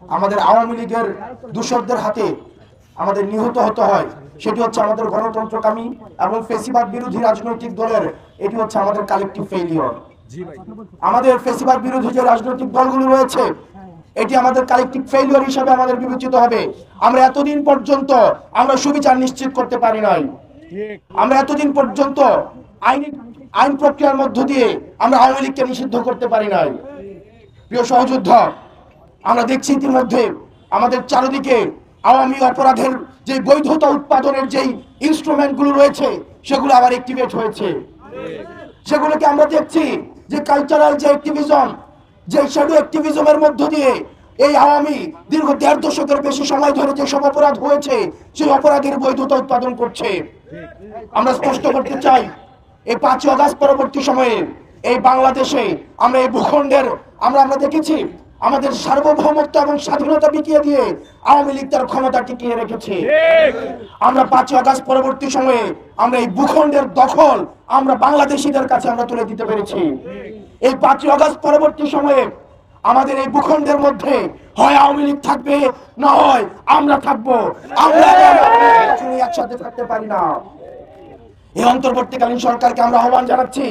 আমাদের আওয়ামী লীগের দূষরদের হাতে আমাদের নিহত হতে হয়, সেটি হচ্ছে আমাদের গণতন্ত্রকামী এবং ফেসিবাদ বিরোধী রাজনৈতিক দলের এটি হচ্ছে আমাদের কালেকটিভ ফেইলিওর। আমাদের ফেসিবাদ বিরোধী যে রাজনৈতিক দলগুলো রয়েছে এটি আমাদের কালেকটিভ ফেইলিওর হিসেবে আমাদের বিবেচিত হবে। আমরা এতদিন পর্যন্ত আমরা সুবিচার নিশ্চিত করতে পারি নাই, আমরা এতদিন পর্যন্ত আইন প্রক্রিয়ার মধ্য দিয়ে আমরা আওয়ামী লীগকে নিষিদ্ধ করতে পারি নাই। প্রিয় সহযোদ্ধা, আমরা দেখছি ইতিমধ্যে আমাদের চারিদিকে আওয়ামী অপরাধের যে বৈধতা উৎপাদনের যেই ইনস্ট্রুমেন্টগুলো রয়েছে সেগুলো আবার অ্যাক্টিভেট হয়েছে। সেগুলোকে আমরা দেখছি যে কালচারাল যে অ্যাক্টিভিজম, যে শ্যাডো অ্যাক্টিভিজমের মধ্য দিয়ে এই আওয়ামী দীর্ঘ 1.5 দশকের বেশি সময় ধরে যে সব অপরাধ হয়েছে সেই অপরাধের বৈধতা উৎপাদন করছে। আমরা স্পষ্ট করতে চাই, এই 5 আগস্ট পরবর্তী সময়ে এই বাংলাদেশে আমরা এই ভূখণ্ডের আমরা দেখেছি আমাদের সার্বভৌমত্ব এবং স্বাধীনতা বিকিয়ে দিয়ে আওয়ামী লীগ তার ক্ষমতা টিকিয়ে রেখেছে। আমরা 5 আগস্ট পরবর্তী সময়ে আমরা এই ভূখণ্ডের দখল আমরা বাংলাদেশিদের কাছে আমরা তুলে দিতে পেরেছি। এই 5 আগস্ট পরবর্তী সময়ে আমাদের এই ভূখণ্ডের মধ্যে হয় আওয়ামী লীগ থাকবে, না হয় আমরা থাকবো। আমরা একসাথে থাকতে পারি না। এই অন্তর্বর্তীকালীন সরকারকে আমরা আহ্বান জানাচ্ছি,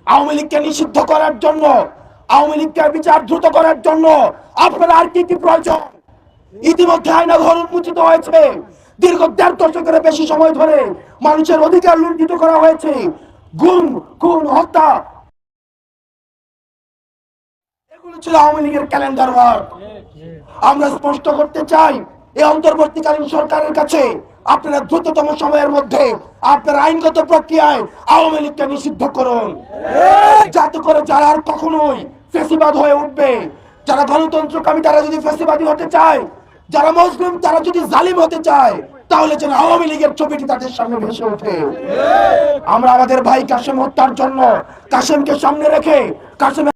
আওয়ামী লীগকে নিষিদ্ধ করার জন্য, আওয়ামী লীগকে বিচার দ্রুত করার জন্য আপনার আর কি কি প্রয়োজন? ইতিমধ্যে আইনাঘর উন্মোচিত হয়েছে, দীর্ঘ 1.5 দশকের বেশি সময় ধরে মানুষের অধিকার লুণ্ঠিত করা হয়েছে, গুম, খুন, হত্যা, এগুলো ছিল আওয়ামী লীগের ক্যালেন্ডার ওয়ার্ক। আমরা স্পষ্ট করতে চাই, এই অন্তর্বর্তীকালীন সরকারের কাছে আপনারা দ্রুততম সময়ের মধ্যে আপনার আইনগত প্রক্রিয়ায় আওয়ামী লীগকে নিষিদ্ধ করুন, যাতে করে যারা আর কখনোই ফ্যাসিবাদ হয়ে উঠবে, যারা গণতন্ত্রকামী তারা যদি ফ্যাসিবাদী হতে চায়, যারা মুসলিম তারা যদি জালিম হতে চায়, তাহলে যেন আওয়ামী লীগের ছবিটি তাদের সামনে ভেসে ওঠে। আমরা আমাদের ভাই কাশেম হত্যার জন্য কাশেমকে সামনে রেখে কাশেম